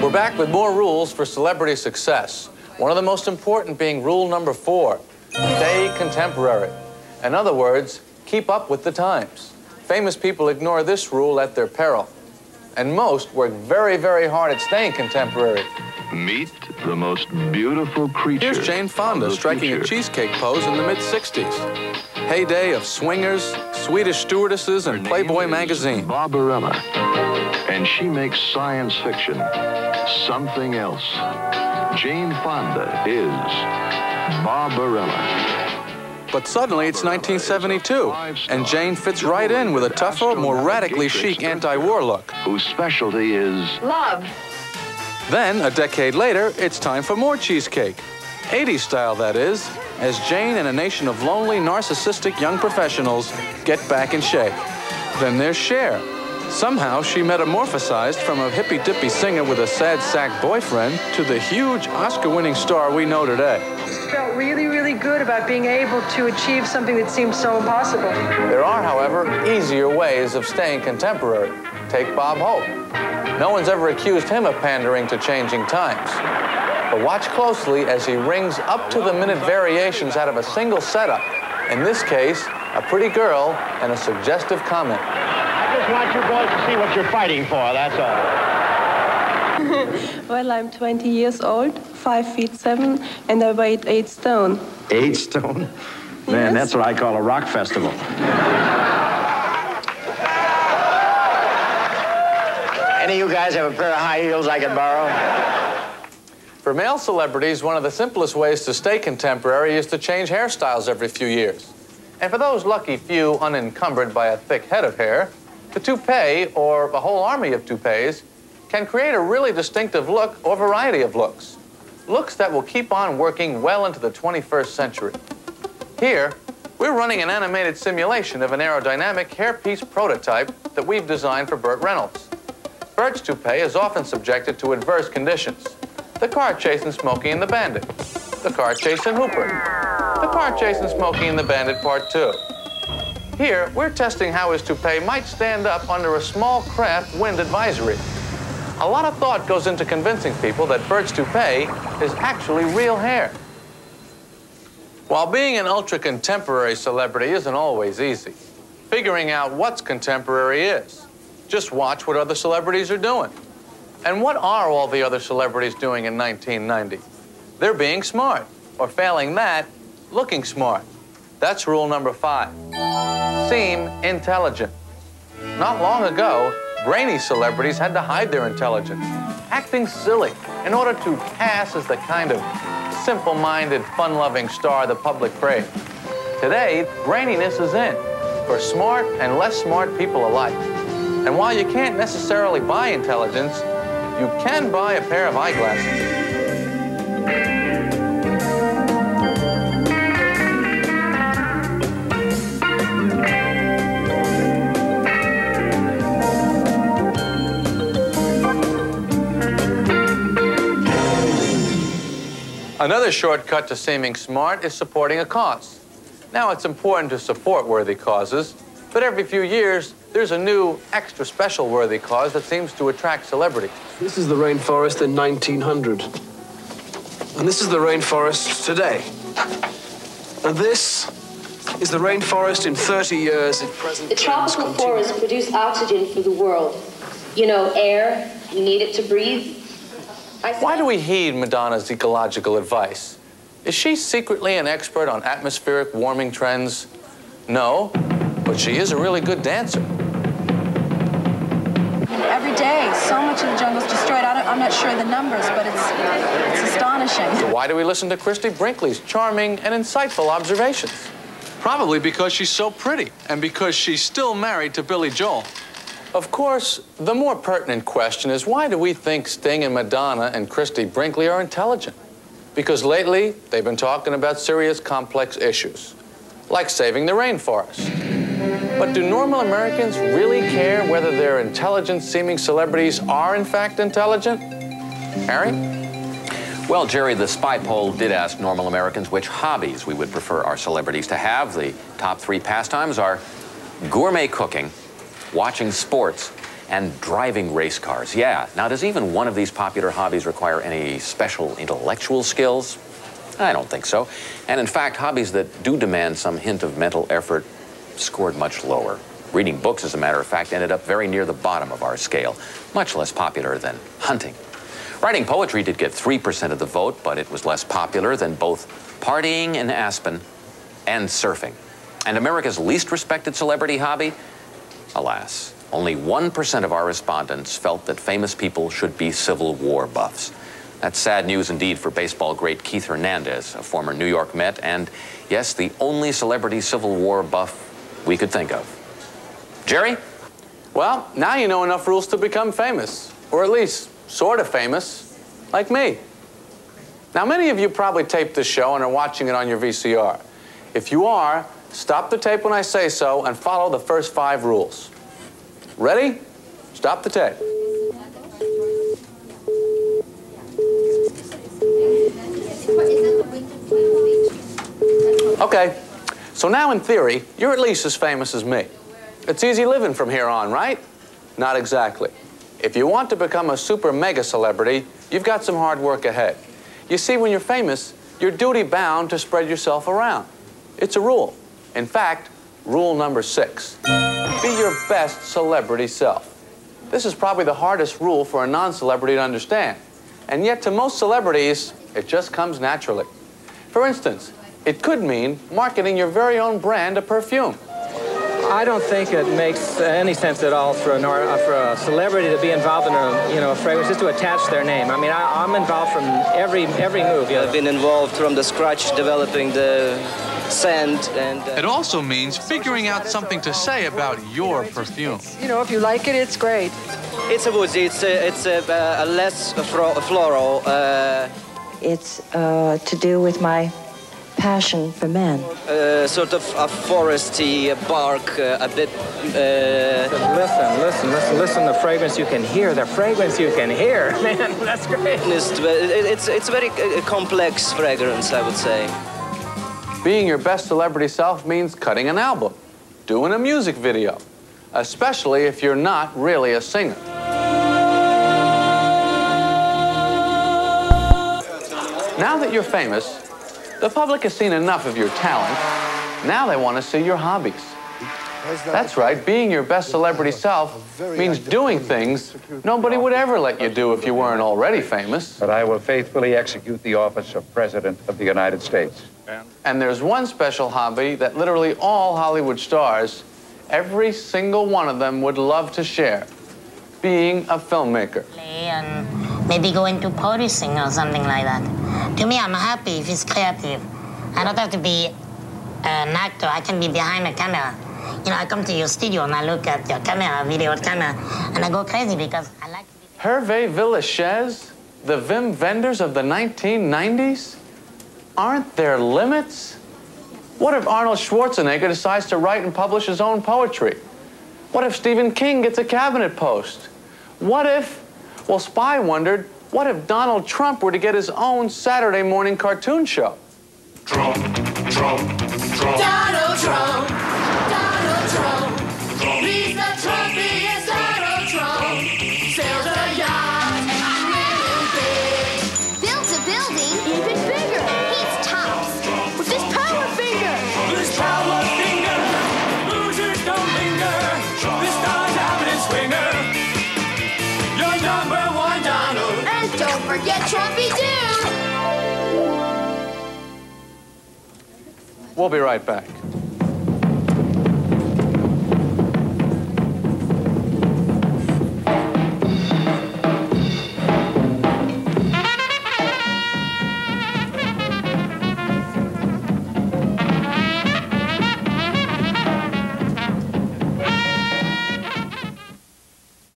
We're back with more rules for celebrity success. One of the most important being rule number 4, stay contemporary. In other words, keep up with the times. Famous people ignore this rule at their peril. And most work very, very hard at staying contemporary. Meet the most beautiful creature. Here's Jane Fonda striking a cheesecake pose in the mid-60s. Heyday of swingers, Swedish stewardesses, and Playboy magazine. Barbarella. And she makes science fiction something else. Jane Fonda is Barbarella. But suddenly it's 1972, and Jane fits right in with a tougher, more radically chic anti-war look. Whose specialty is love. Then, a decade later, it's time for more cheesecake. 80s style, that is, as Jane and a nation of lonely, narcissistic young professionals get back in shape. Then there's Cher. Somehow, she metamorphosized from a hippy-dippy singer with a sad sack boyfriend to the huge Oscar-winning star we know today. Felt really, really good about being able to achieve something that seemed so impossible. There are, however, easier ways of staying contemporary. Take Bob Hope. No one's ever accused him of pandering to changing times. But watch closely as he rings up-to-the-minute variations out of a single setup. In this case, a pretty girl and a suggestive comment. I just want you boys to see what you're fighting for, that's all. Well, I'm 20 years old, 5'7", and I weigh 8 stone. 8 stone? Man, that's what I call a rock festival. Any of you guys have a pair of high heels I could borrow? For male celebrities, one of the simplest ways to stay contemporary is to change hairstyles every few years. And for those lucky few unencumbered by a thick head of hair, the toupee, or a whole army of toupees, can create a really distinctive look or variety of looks. Looks that will keep on working well into the 21st century. Here, we're running an animated simulation of an aerodynamic hairpiece prototype that we've designed for Burt Reynolds. Burt's toupee is often subjected to adverse conditions. The car chase in Smokey and the Bandit. The car chase in Hooper. The car chase in Smokey and the Bandit Part 2. Here, we're testing how his toupee might stand up under a small craft wind advisory. A lot of thought goes into convincing people that Burt's toupee is actually real hair. While being an ultra-contemporary celebrity isn't always easy, figuring out what's contemporary is. Just watch what other celebrities are doing. And what are all the other celebrities doing in 1990? They're being smart, or failing that, looking smart. That's rule number 5. Seem intelligent. Not long ago, brainy celebrities had to hide their intelligence, acting silly in order to pass as the kind of simple-minded, fun-loving star the public craved. Today, braininess is in, for smart and less smart people alike. And while you can't necessarily buy intelligence, you can buy a pair of eyeglasses. Another shortcut to seeming smart is supporting a cause. Now, it's important to support worthy causes, but every few years, there's a new, extra special worthy cause that seems to attract celebrities. This is the rainforest in 1900. And this is the rainforest today. And this is the rainforest in 30 years at present. The tropical forests produce oxygen for the world. You know, air, you need it to breathe. Why do we heed Madonna's ecological advice? Is she secretly an expert on atmospheric warming trends? No, but she is a really good dancer. Every day, so much of the jungle is destroyed. I'm not sure of the numbers, but it's astonishing. So why do we listen to Christie Brinkley's charming and insightful observations? Probably because she's so pretty, and because she's still married to Billy Joel. Of course, the more pertinent question is, why do we think Sting and Madonna and Christie Brinkley are intelligent? Because lately, they've been talking about serious, complex issues, like saving the rainforest. But do normal Americans really care whether their intelligent-seeming celebrities are, in fact, intelligent? Harry? Well, Jerry, the spy poll did ask normal Americans which hobbies we would prefer our celebrities to have. The top 3 pastimes are gourmet cooking, watching sports, and driving race cars. Yeah, now does even one of these popular hobbies require any special intellectual skills? I don't think so. And in fact, hobbies that do demand some hint of mental effort scored much lower. Reading books, as a matter of fact, ended up very near the bottom of our scale, much less popular than hunting. Writing poetry did get 3% of the vote, but it was less popular than both partying in Aspen and surfing. And America's least respected celebrity hobby? Alas, only 1% of our respondents felt that famous people should be Civil War buffs. That's sad news indeed for baseball great Keith Hernandez, a former New York Met, and yes, the only celebrity Civil War buff we could think of. Jerry? Well, now you know enough rules to become famous, or at least sort of famous, like me. Now, many of you probably taped this show and are watching it on your VCR. If you are, stop the tape when I say so and follow the first 5 rules. Ready? Stop the tape. Okay, so now in theory, you're at least as famous as me. It's easy living from here on, right? Not exactly. If you want to become a super mega celebrity, you've got some hard work ahead. You see, when you're famous, you're duty-bound to spread yourself around. It's a rule. In fact, rule number 6. Be your best celebrity self. This is probably the hardest rule for a non-celebrity to understand. And yet, to most celebrities, it just comes naturally. For instance, it could mean marketing your very own brand of perfume. I don't think it makes any sense at all for a celebrity to be involved in a fragrance, just to attach their name. I mean, I'm involved from every move. I've been involved from the scratch, developing the scent and. It also means figuring out something to say about your perfume. You know, if you like it, it's great. It's a woodsy. It's a less floral. It's to do with my passion for men. Sort of a foresty bark, a bit. Listen, the fragrance you can hear, the fragrance you can hear. Man, that's great. It's a very complex fragrance, I would say. Being your best celebrity self means cutting an album, doing a music video, especially if you're not really a singer. Now that you're famous, the public has seen enough of your talent. Now they want to see your hobbies. That's right, being your best celebrity self means doing things nobody would ever let you do if you weren't already famous. But I will faithfully execute the office of President of the United States. And there's one special hobby that literally all Hollywood stars, every single one of them, would love to share: being a filmmaker. And maybe go into producing or something like that. To me, I'm happy if it's creative. I don't have to be an actor. I can be behind the camera. You know, I come to your studio and I look at your camera, video camera, and I go crazy because I like to be... Hervé Villechaize, the Vim Vendors of the 1990s? Aren't there limits? What if Arnold Schwarzenegger decides to write and publish his own poetry? What if Stephen King gets a cabinet post? What if, well, Spy wondered, what if Donald Trump were to get his own Saturday morning cartoon show? Trump. Donald Trump. Donald Trump. He's the Trumpiest Donald Trump. Sails a yacht, really big. Builds a building even bigger. He's tops with his power finger. His power finger. Losers don't linger. The stars out his swinger. You're #1 Donald. And don't forget Trumpy too. We'll be right back.